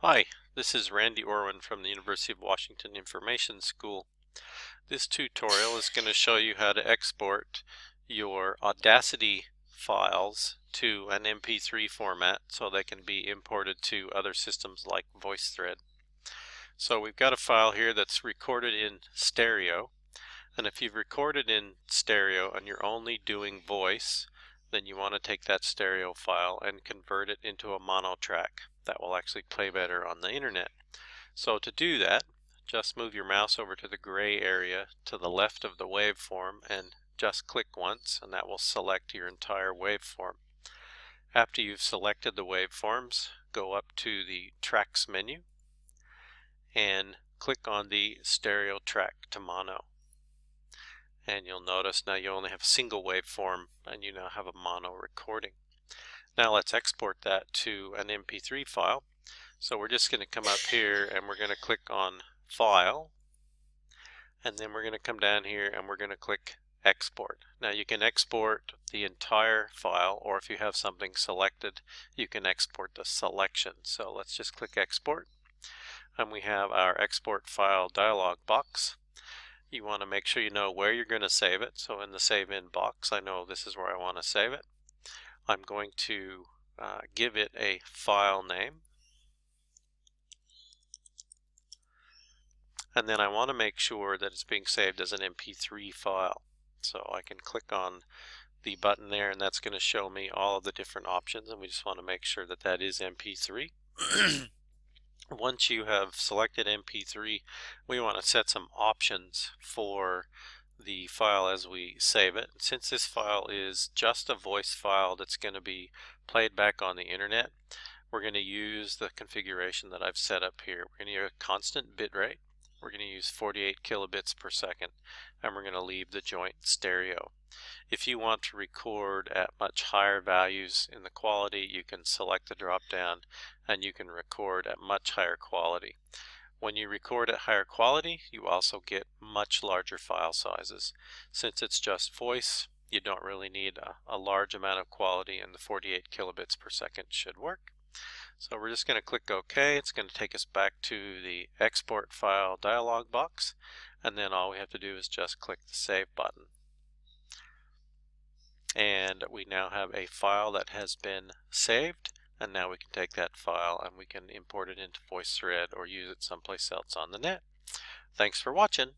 Hi, this is Randy Orwin from the University of Washington Information School. This tutorial is going to show you how to export your Audacity files to an MP3 format so they can be imported to other systems like VoiceThread. So we've got a file here that's recorded in stereo, and if you've recorded in stereo and you're only doing voice, then you want to take that stereo file and convert it into a mono track that will actually play better on the internet. So to do that, just move your mouse over to the gray area to the left of the waveform and just click once, and that will select your entire waveform. After you've selected the waveforms, go up to the Tracks menu and click on the stereo track to mono. And you'll notice now you only have a single waveform and you now have a mono recording. Now let's export that to an MP3 file. So we're just going to come up here and we're going to click on File, and then we're going to come down here and we're going to click Export. Now you can export the entire file, or if you have something selected, you can export the selection. So let's just click Export, and we have our export file dialog box. You want to make sure you know where you're going to save it. So in the Save In box, I know this is where I want to save it. I'm going to give it a file name. And then I want to make sure that it's being saved as an MP3 file. So I can click on the button there, and that's going to show me all of the different options, and we just want to make sure that that is MP3. Once you have selected MP3, we want to set some options for the file as we save it. Since this file is just a voice file that's going to be played back on the internet, we're going to use the configuration that I've set up here. We're going to use a constant bitrate. We're going to use 48 kilobits per second, and we're going to leave the joint stereo. If you want to record at much higher values in the quality, you can select the drop down and you can record at much higher quality. When you record at higher quality, you also get much larger file sizes. Since it's just voice, you don't really need a large amount of quality, and the 48 kilobits per second should work. So we're just going to click OK. It's going to take us back to the export file dialog box, and then all we have to do is just click the Save button. And we now have a file that has been saved, and now we can take that file and we can import it into VoiceThread or use it someplace else on the net. Thanks for watching.